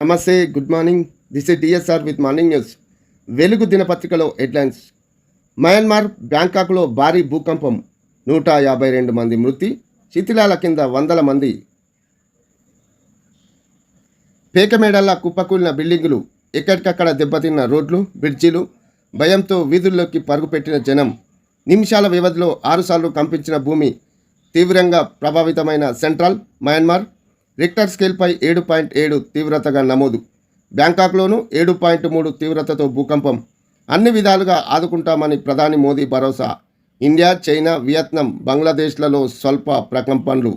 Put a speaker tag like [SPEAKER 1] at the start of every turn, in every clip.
[SPEAKER 1] నమస్తే, good morning. This is DSR with morning news. వెలుగు దినపత్రికలో హెడ్లైన్స్. మయన్మార్ బ్యాంకాక్లో భారీ భూకంపం, 152 మంది మృతి, శిథిలాల కింద వందల మంది. పేకమేడల్లా కుప్పకూలిన బిల్డింగులు, ఎక్కడికక్కడ దెబ్బతిన్న రోడ్లు, బ్రిడ్జిలు, భయంతో వీధుల్లోకి పరుగుపెట్టిన జనం. నిమిషాల వ్యవధిలో 6 సార్లు కంపించిన భూమి. తీవ్రంగా ప్రభావితమైన సెంట్రల్ మయన్మార్. రిక్టర్ స్కేల్పై 7.7 తీవ్రతగా నమోదు. బ్యాంకాక్లోనూ 7.3 తీవ్రతతో భూకంపం. అన్ని విధాలుగా ఆదుకుంటామని ప్రధాని మోదీ భరోసా. ఇండియా, చైనా, వియత్నాం, బంగ్లాదేశ్లలో స్వల్ప ప్రకంపనలు.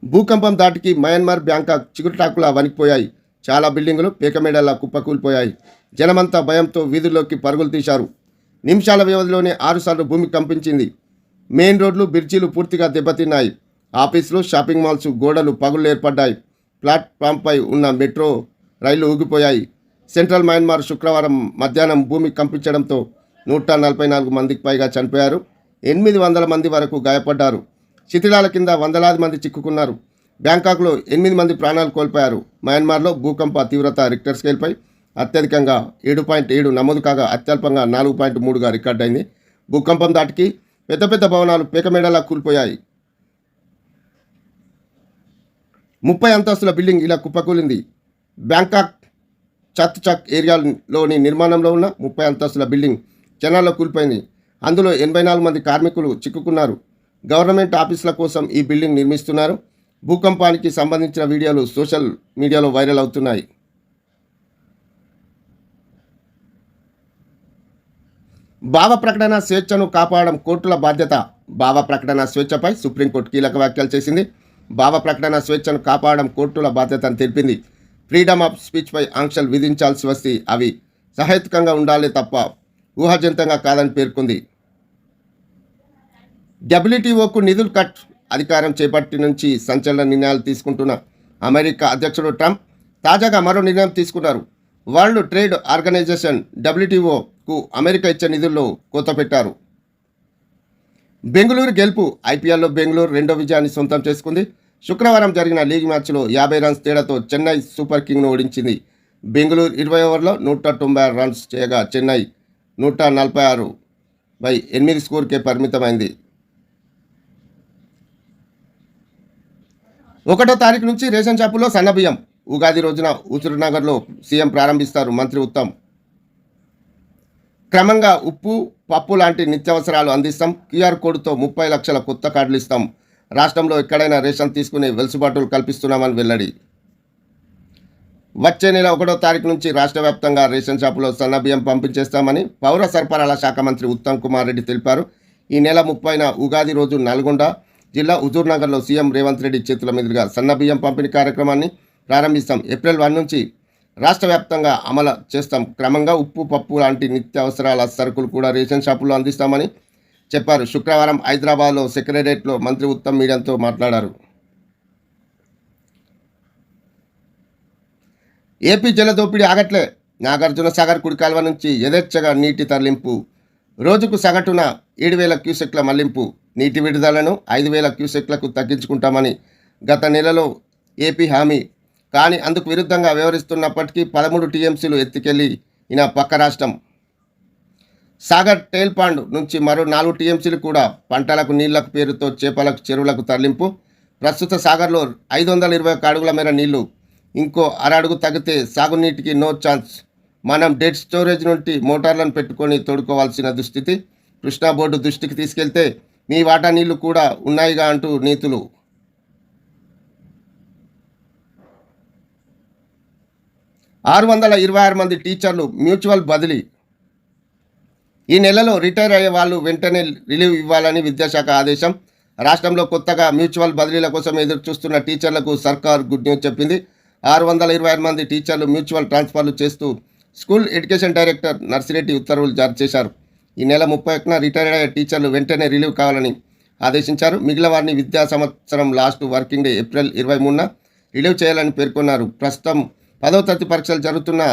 [SPEAKER 1] భూకంపం దాటికి మయన్మార్, బ్యాంకాక్ చిగురుటాకులా వణికిపోయాయి. చాలా బిల్డింగులు పేకమేడల్లా కుప్పకూలిపోయాయి. జనమంతా భయంతో వీధుల్లోకి పరుగులు తీశారు. నిమిషాల వ్యవధిలోనే 6 సార్లు భూమి కంపించింది. మెయిన్ రోడ్లు, బ్రిడ్జిలు పూర్తిగా దెబ్బతిన్నాయి. ఆఫీసులు, షాపింగ్ మాల్స్ గోడలు పగుళ్ళు ఏర్పడ్డాయి. ప్లాట్ఫామ్పై ఉన్న మెట్రో రైళ్లు ఊగిపోయాయి. సెంట్రల్ మయన్మార్ శుక్రవారం మధ్యాహ్నం భూమి కంపించడంతో 144 మందికి పైగా చనిపోయారు. 800 మంది వరకు గాయపడ్డారు. శిథిలాల కింద వందలాది మంది చిక్కుకున్నారు. బ్యాంకాక్లో 8 మంది ప్రాణాలు కోల్పోయారు. మయన్మార్లో భూకంప తీవ్రత రిక్టర్ స్కేల్పై అత్యధికంగా 7.7 నమోదు కాగా అత్యల్పంగా 4.3గా రికార్డైంది. భూకంపం దాటికి పెద్ద పెద్ద భవనాలు పేకమేడలా కూలిపోయాయి. 30 అంతస్తుల బిల్డింగ్ ఇలా కుప్పకూలింది. బ్యాంకాక్ చత్ చక్ ఏరియాలోని నిర్మాణంలో ఉన్న 30 అంతస్తుల బిల్డింగ్ క్షణాల్లో కూలిపోయింది. అందులో 84 మంది కార్మికులు చిక్కుకున్నారు. గవర్నమెంట్ ఆఫీసుల కోసం ఈ బిల్డింగ్ నిర్మిస్తున్నారు. భూకంపానికి సంబంధించిన వీడియోలు సోషల్ మీడియాలో వైరల్ అవుతున్నాయి. భావ ప్రకటన స్వేచ్ఛను కాపాడడం కోర్టుల బాధ్యత. భావ ప్రకటన స్వేచ్ఛపై సుప్రీంకోర్టు కీలక వ్యాఖ్యలు చేసింది. భావ ప్రకటన స్వేచ్ఛను కాపాడడం కోర్టుల బాధ్యత అని తెలిపింది. ఫ్రీడమ్ ఆఫ్ స్పీచ్పై ఆంక్షలు విధించాల్సి వస్తే అవి సహేతుకంగా ఉండాలి తప్ప ఊహాజనితంగా కాదని పేర్కొంది. డబ్ల్యూటీఓకు నిధులు కట్. అధికారం చేపట్టి నుంచి సంచలన నిర్ణయాలు తీసుకుంటున్న అమెరికా అధ్యక్షుడు ట్రంప్ తాజాగా మరో నిర్ణయం తీసుకున్నారు. వరల్డ్ ట్రేడ్ ఆర్గనైజేషన్ డబ్ల్యూటీఓకు అమెరికా ఇచ్చే నిధుల్లో కోత పెట్టారు. బెంగళూరు గెలుపు. ఐపీఎల్లో బెంగళూరు రెండో విజయాన్ని సొంతం చేసుకుంది. శుక్రవారం జరిగిన లీగ్ మ్యాచ్లో 50 రన్స్ తేడాతో చెన్నై సూపర్ కింగ్ను ఓడించింది. బెంగళూరు 20 ఓవర్లో 196 రన్స్ చేయగా చెన్నై 146/8 స్కోర్కే పరిమితమైంది. 1వ తారీఖు నుంచి రేషన్ షాపుల్లో సన్నబియ్యం. ఉగాది రోజున హుజూర్నగర్లో సీఎం ప్రారంభిస్తారు మంత్రి ఉత్తమ్. క్రమంగా ఉప్పు, పప్పు లాంటి నిత్యావసరాలు అందిస్తాం. క్యూఆర్ కోడ్తో 30 లక్షల కొత్త కార్డులు ఇస్తాం. రాష్ట్రంలో ఎక్కడైనా రేషన్ తీసుకునే వెసులుబాటులు కల్పిస్తున్నామని వెల్లడి. వచ్చే నెల 1వ తారీఖు నుంచి రాష్ట్ర వ్యాప్తంగా రేషన్ షాపులో సన్నబియ్యం పంపించేస్తామని పౌర సరఫరాల శాఖ మంత్రి ఉత్తమ్ కుమార్ రెడ్డి తెలిపారు. ఈ నెల 30న ఉగాది రోజు నల్గొండ జిల్లా హుజూర్నగర్లో సీఎం రేవంత్ రెడ్డి చేతుల మీదుగా సన్నబియ్యం పంపిణీ కార్యక్రమాన్ని ప్రారంభిస్తాం. ఏప్రిల్ 1 నుంచి రాష్ట్ర వ్యాప్తంగా అమలు చేస్తాం. క్రమంగా ఉప్పు, పప్పు లాంటి నిత్యావసరాల సరుకులు కూడా రేషన్ షాపుల్లో అందిస్తామని చెప్పారు. శుక్రవారం హైదరాబాద్లో సెక్రటేరియట్లో మంత్రి ఉత్తమ్ మీడియాతో మాట్లాడారు. ఏపీ జల దోపిడీ ఆగట్లే. నాగార్జున సాగర్ కుడి కాల్వ నుంచి యథేచ్ఛగా నీటి తరలింపు. రోజుకు సగటున 7,000 క్యూసెక్ల మళ్లింపు. నీటి విడుదలను 5,000 క్యూసెక్లకు తగ్గించుకుంటామని గత నెలలో ఏపీ హామీ. కానీ అందుకు విరుద్ధంగా వ్యవహరిస్తున్నప్పటికీ 13 టీఎంసీలు ఎత్తుకెళ్లి ఈయన పక్క రాష్ట్రం. సాగర్ టెయిల్ పాండ్ నుంచి మరో 4 టీఎంసీలు కూడా పంటలకు నీళ్లకు పేరుతో చేపలకు చెరువులకు తరలింపు. ప్రస్తుత సాగర్లో 521 అడుగుల మేర నీళ్లు. ఇంకో అరడుగు తగ్గితే సాగునీటికి నో ఛాన్స్. మనం డెడ్ స్టోరేజ్ నుండి మోటార్లను పెట్టుకొని తోడుకోవాల్సిన దుస్థితి. కృష్ణా బోర్డు దృష్టికి తీసుకెళ్తే మీ వాటా నీళ్లు కూడా ఉన్నాయిగా అంటూ నీతులు. 626 మంది టీచర్లు మ్యూచువల్ బదిలీ. ఈ నెలలో రిటైర్ అయ్యే వాళ్ళు వెంటనే రిలీవ్ ఇవ్వాలని విద్యాశాఖ ఆదేశం. రాష్ట్రంలో కొత్తగా మ్యూచువల్ బదిలీల కోసం ఎదురు చూస్తున్న టీచర్లకు సర్కార్ గుడ్ న్యూస్ చెప్పింది. 626 మంది టీచర్లు మ్యూచువల్ ట్రాన్స్ఫర్లు చేస్తూ స్కూల్ ఎడ్యుకేషన్ డైరెక్టర్ నర్సిరెడ్డి ఉత్తర్వులు జారీ చేశారు. ఈ నెల 31న రిటైర్ అయ్యే టీచర్లు వెంటనే రిలీవ్ కావాలని ఆదేశించారు. మిగిలిన వారిని విద్యా సంవత్సరం లాస్ట్ వర్కింగ్ డే ఏప్రిల్ 23న రిలీవ్ చేయాలని పేర్కొన్నారు. ప్రస్తుతం 10వ తరగతి పరీక్షలు జరుగుతున్న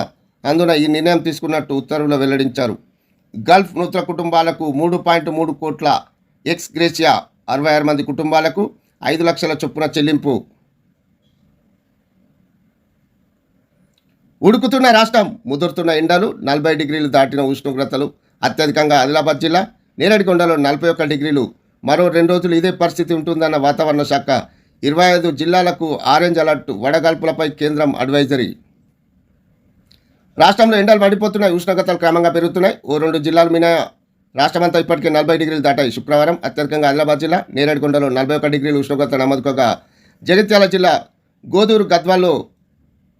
[SPEAKER 1] అందున ఈ నిర్ణయం తీసుకున్నట్టు ఉత్తర్వులు వెల్లడించారు. గల్ఫ్ నూతన కుటుంబాలకు 3.3 కోట్ల ఎక్స్ గ్రేషియా 66 మంది కుటుంబాలకు 5 లక్షల చొప్పున చెల్లింపు. ఉడుకుతున్న రాష్ట్రం, ముదురుతున్న ఎండలు, 40 డిగ్రీలు దాటిన ఉష్ణోగ్రతలు. అత్యధికంగా ఆదిలాబాద్ జిల్లా నేరేడిగొండలో 41 డిగ్రీలు. మరో 2 రోజులు ఇదే పరిస్థితి ఉంటుందన్న వాతావరణ శాఖ. 25 జిల్లాలకు ఆరెంజ్ అలర్ట్, వడగాల్పులపై కేంద్రం అడ్వైజరీ. రాష్ట్రంలో ఎండలు మండిపోతున్నాయి, ఉష్ణోగ్రతలు క్రమంగా పెరుగుతున్నాయి. ఓ 2 జిల్లాలు మినహా రాష్ట్రమంతా ఇప్పటికే 40 డిగ్రీలు దాటాయి. శుక్రవారం అత్యధికంగా ఆదిలాబాద్ జిల్లా నేరేడిగొండలో 41 డిగ్రీలు ఉష్ణోగ్రత నమోదుకోగా, జగిత్యాల జిల్లా గోదూరు, గద్వాల్లో,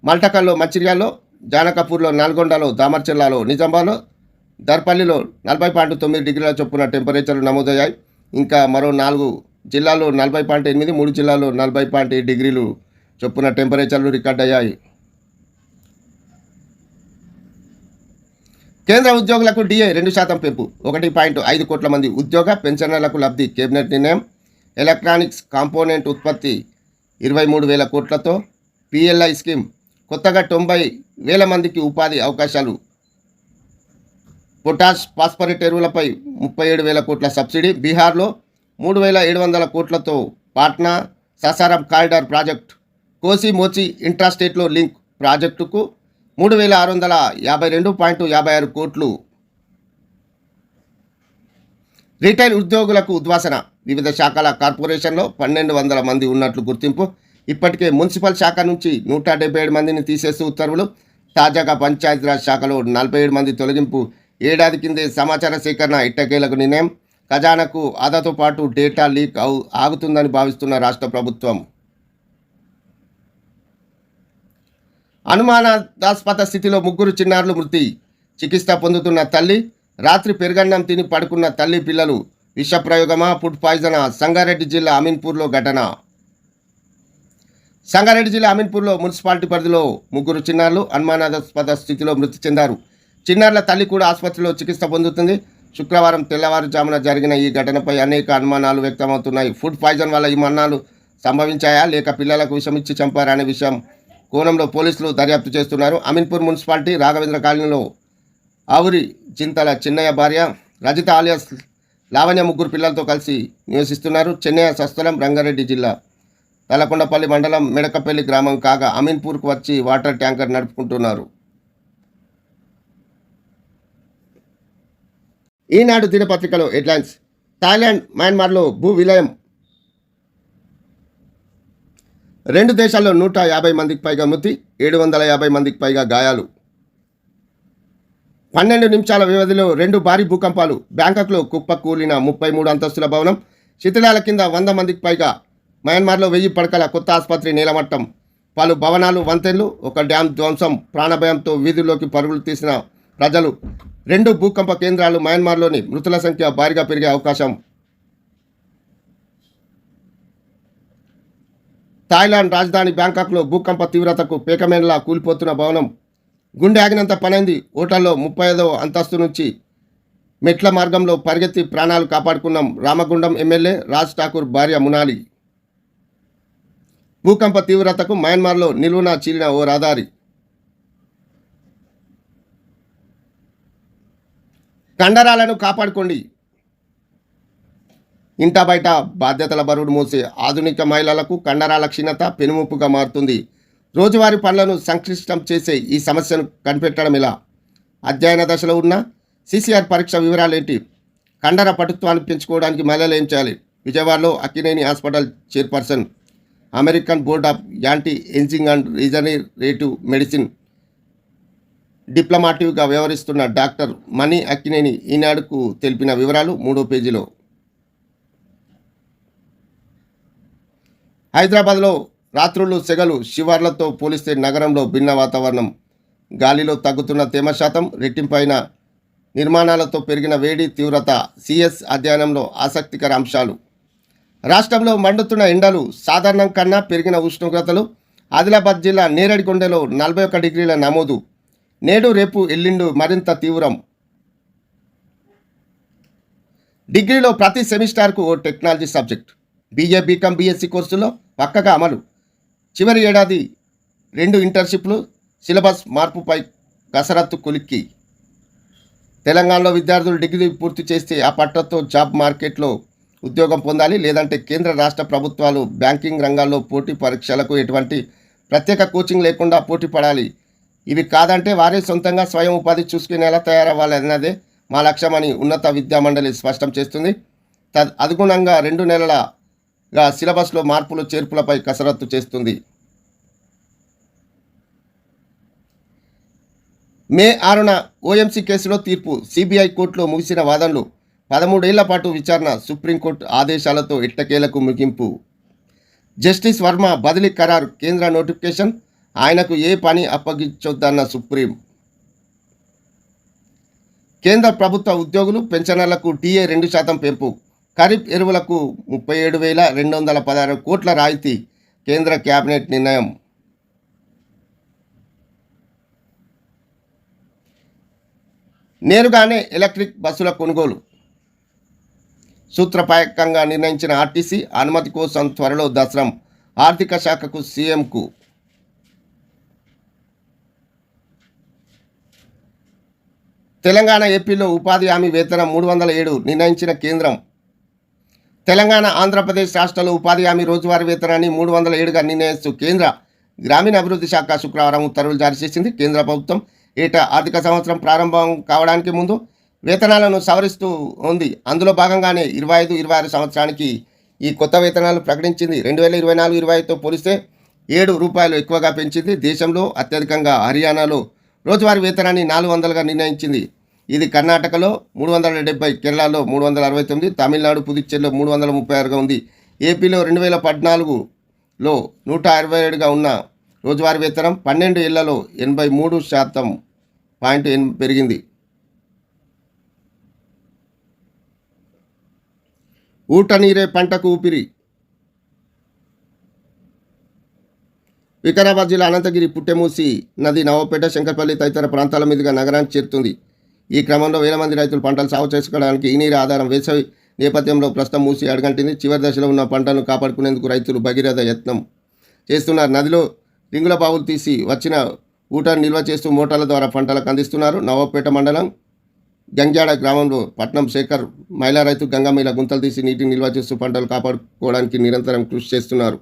[SPEAKER 1] మల్టకల్లో, మంచిర్యాల్లో, జానకపూర్లో, నల్గొండలో, దామర్చెల్లాలో, నిజామాబాద్లో, దర్పల్లిలో 40.9 డిగ్రీల చొప్పున టెంపరేచర్లు నమోదయ్యాయి. ఇంకా మరో 4 జిల్లాల్లో 40.8, 3 జిల్లాల్లో 40.7 డిగ్రీలు చొప్పున టెంపరేచర్లు రికార్డయ్యాయి. కేంద్ర ఉద్యోగులకు డిఏ 2% పెంపు. 1.5 కోట్ల మంది ఉద్యోగ పెన్షనర్లకు లబ్ధి. కేబినెట్ నిర్ణయం. ఎలక్ట్రానిక్స్ కాంపోనెంట్ ఉత్పత్తి 23,000 కోట్లతో పిఎల్ఐ స్కీమ్. కొత్తగా 90,000 మందికి ఉపాధి అవకాశాలు. పొటాష్, ఫాస్ఫరేట్ ఎరువులపై 37,000 కోట్ల సబ్సిడీ. బీహార్లో 3,700 కోట్లతో పాట్నా ససారం కారిడార్ ప్రాజెక్టు. కోసి మోచి ఇంట్రాస్టేట్లో లింక్ ప్రాజెక్టుకు 3,652.56 కోట్లు. రిటైల్ ఉద్యోగులకు ఉద్వాసన. వివిధ శాఖల కార్పొరేషన్లో 1,200 మంది ఉన్నట్లు గుర్తింపు. ఇప్పటికే మున్సిపల్ శాఖ నుంచి 177 మందిని తీసేస్తూ ఉత్తర్వులు. తాజాగా పంచాయతీరాజ్ శాఖలో 47 మంది తొలగింపు. ఏడాది కిందే సమాచార సేకరణ ఎట్టకేలకు నిర్ణయం. ఖజానాకు ఆదాతో పాటు డేటా లీక్ ఆగుతుందని భావిస్తున్న రాష్ట్ర ప్రభుత్వం. అనుమానాస్పద స్థితిలో 3 చిన్నారులు మృతి. చికిత్స పొందుతున్న తల్లి. రాత్రి పెరుగన్నం తిని పడుకున్న తల్లి, పిల్లలు. విషప్రయోగమా, ఫుడ్ పాయిజనా? సంగారెడ్డి జిల్లా అమీన్పూర్లో ఘటన. సంగారెడ్డి జిల్లా అమీన్పూర్లో మున్సిపాలిటీ పరిధిలో 3 చిన్నారులు అనుమానాస్పద స్థితిలో మృతి చెందారు. చిన్నారుల తల్లి కూడా ఆసుపత్రిలో చికిత్స పొందుతుంది. శుక్రవారం తెల్లవారుజామున జరిగిన ఈ ఘటనపై అనేక అనుమానాలు వ్యక్తమవుతున్నాయి. ఫుడ్ పాయిజన్ వల్ల ఈ మరణాలు సంభవించాయా, లేక పిల్లలకు విషమిచ్చి చంపారా అనే విషయం కోణంలో పోలీసులు దర్యాప్తు చేస్తున్నారు. అమీన్పూర్ మున్సిపాలిటీ రాఘవేంద్ర కాలనీలో ఆవురి చింతల చిన్నయ్య భార్య రజిత ఆలియాస్ లావణ్య 3 పిల్లలతో కలిసి నివసిస్తున్నారు. చెన్నయ్య స్వస్థలం రంగారెడ్డి జిల్లా తలకొండపల్లి మండలం మెడకపల్లి గ్రామం కాగా అమీన్పూర్కు వచ్చి వాటర్ ట్యాంకర్ నడుపుకుంటున్నారు. ఈనాడు దినపత్రికలో హెడ్లైన్స్. థాయిలాండ్, మయన్మార్లో భూ విలయం. 2 దేశాల్లో 150 మందికి పైగా మృతి, 750 మందికి పైగా గాయాలు. 12 నిమిషాల వ్యవధిలో 2 భారీ భూకంపాలు. బ్యాంకాక్లో కుప్ప కూలిన 33 అంతస్తుల భవనం. శిథిలాల కింద 100 మందికి పైగా. మయన్మార్లో 1000 పడకల కొత్త ఆసుపత్రి నేలమట్టం. పలు భవనాలు, వంతెనలు, ఒక డ్యాం ధ్వంసం. ప్రాణభయంతో వీధుల్లోకి పరుగులు తీసిన ప్రజలు. 2 భూకంప కేంద్రాలు. మయన్మార్లోని మృతుల సంఖ్య భారీగా పెరిగే అవకాశం. థాయిలాండ్ రాజధాని బ్యాంకాక్లో భూకంప తీవ్రతకు పేకమేనలా కూలిపోతున్న భవనం. గుండె ఆగినంత పనైంది. హోటల్లో 35వ అంతస్తు నుంచి మెట్ల మార్గంలో పరిగెత్తి ప్రాణాలు కాపాడుకున్నాం. రామగుండం ఎమ్మెల్యే రాజ్ ఠాకూర్ భార్య మునాలి. భూకంప తీవ్రతకు మయన్మార్లో నిలువున చీలిన ఓ రహదారి. కండరాలను కాపాడుకోండి. ఇంట బయట బాధ్యతల బరువును మోసే ఆధునిక మహిళలకు కండరాల క్షీణత పెనుముప్పుగా మారుతుంది. రోజువారీ పనులను సంక్లిష్టం చేసే ఈ సమస్యను కనిపెట్టడం ఎలా? అధ్యయన దశలో ఉన్న సిసిఆర్ పరీక్ష వివరాలేంటి? కండర పటుత్వాన్ని పెంచుకోవడానికి మహిళలు ఏం చేయాలి? విజయవాడలో Akkineni hospital chairperson, American board of anti aging and regenerative medicine డిప్లొమాటివ్గా వ్యవహరిస్తున్న డాక్టర్ మణి అక్కినేని ఈనాడుకు తెలిపిన వివరాలు 3వ పేజీలో. హైదరాబాద్లో రాత్రులు సెగలు. శివార్లతో పోలిస్తే నగరంలో భిన్న వాతావరణం. గాలిలో తగ్గుతున్న తేమ శాతం, రెట్టింపైన నిర్మాణాలతో పెరిగిన వేడి తీవ్రత. సిఎస్ అధ్యయనంలో ఆసక్తికర అంశాలు. రాష్ట్రంలో మండుతున్న ఎండలు, సాధారణం కన్నా పెరిగిన ఉష్ణోగ్రతలు. ఆదిలాబాద్ జిల్లా నేరేడిగొండలో 41 డిగ్రీల నమోదు. నేడు రేపు ఎల్లుండి మరింత తీవ్రం. డిగ్రీలో ప్రతి సెమిస్టర్కు ఓ technology subject. BA, BCom, BSc కోర్సులో పక్కగా అమలు. చివరి ఏడాది 2 ఇంటర్న్షిప్లు. సిలబస్ మార్పుపై కసరత్తు కొలిక్కి. తెలంగాణలో విద్యార్థులు డిగ్రీ పూర్తి చేస్తే ఆ పట్టతో జాబ్ మార్కెట్లో ఉద్యోగం పొందాలి, లేదంటే కేంద్ర రాష్ట్ర ప్రభుత్వాలు బ్యాంకింగ్ రంగాల్లో పోటీ పరీక్షలకు ఎటువంటి ప్రత్యేక కోచింగ్ లేకుండా పోటీ పడాలి. ఇవి కాదంటే వారే సొంతంగా స్వయం ఉపాధి చూసుకునేలా తయారవ్వాలన్నదే మా లక్ష్యమని ఉన్నత విద్యామండలి స్పష్టం చేస్తుంది. అనుగుణంగా 2 నెలలుగా సిలబస్లో మార్పులు చేర్పులపై కసరత్తు చేస్తుంది. మే 6న ఓఎంసీ కేసులో తీర్పు. సిబిఐ కోర్టులో ముగిసిన వాదనలు. 13 ఏళ్ల పాటు విచారణ. సుప్రీంకోర్టు ఆదేశాలతో ఎట్టకేలకు ముగింపు. జస్టిస్ వర్మ బదిలీ ఖరారు. కేంద్ర నోటిఫికేషన్. ఆయనకు ఏ పని అప్పగించొద్దన్న సుప్రీం. కేంద్ర ప్రభుత్వ ఉద్యోగులు పెన్షనర్లకు టీఏ 2% పెంపు. ఖరీఫ్ ఎరువులకు 37,216 కోట్ల రాయితీ. కేంద్ర కేబినెట్ నిర్ణయం. నేరుగానే ఎలక్ట్రిక్ బస్సుల కొనుగోలు. సూత్రప్రాయకంగా నిర్ణయించిన ఆర్టీసీ అనుమతి కోసం త్వరలో దసరం. ఆర్థిక శాఖకు సీఎంకు. తెలంగాణ ఏపీలో ఉపాధి హామీ వేతనం 307 నిర్ణయించిన కేంద్రం. తెలంగాణ ఆంధ్రప్రదేశ్ రాష్ట్రాల్లో ఉపాధి హామీ రోజువారీ వేతనాన్ని 307గా నిర్ణయిస్తూ కేంద్ర గ్రామీణాభివృద్ధి శాఖ శుక్రవారం ఉత్తర్వులు జారీ చేసింది. కేంద్ర ప్రభుత్వం ఏటా ఆర్థిక సంవత్సరం ప్రారంభం కావడానికి ముందు వేతనాలను సవరిస్తూ ఉంది. అందులో భాగంగానే 25-26 సంవత్సరానికి ఈ కొత్త వేతనాలు ప్రకటించింది. 2024-25తో పోలిస్తే ₹7 ఎక్కువగా పెంచింది. దేశంలో అత్యధికంగా హర్యానాలో రోజువారీ వేతనాన్ని 400గా నిర్ణయించింది. ఇది కర్ణాటకలో 370, కేరళలో 369, తమిళనాడు పుదుచ్చేరిలో 336గా ఉంది. ఏపీలో 2014లో 167గా ఉన్న రోజువారీ వేతనం 12 ఏళ్లలో 83% పెరిగింది. ఊట నీరే పంటకు ఊపిరి. వికారాబాద్ జిల్లా అనంతగిరి పుట్టెమూసి నది నవపేట, శంకర్పల్లి తదితర ప్రాంతాల మీదుగా నగరానికి చేరుతుంది. ఈ క్రమంలో వేల మంది రైతులు పంటలు సాగు చేసుకోవడానికి ఈ నీరు ఆధారం. వేసవి నేపథ్యంలో ప్రస్తుతం మూసి అడగంటింది. చివరి దశలో ఉన్న పంటలను కాపాడుకునేందుకు రైతులు భగీరథ యత్నం చేస్తున్నారు. నదిలో రింగుల బావులు తీసి వచ్చిన ఊటను నిల్వ చేస్తూ మోటార్ల ద్వారా పంటలకు అందిస్తున్నారు. నవపేట మండలం గంగ్యాడ గ్రామంలో పట్నం శేఖర్ మహిళా రైతు గంగమ్మ ఇలా గుంతలు తీసి నీటిని నిల్వ చేస్తూ పంటలు కాపాడుకోవడానికి నిరంతరం కృషి చేస్తున్నారు.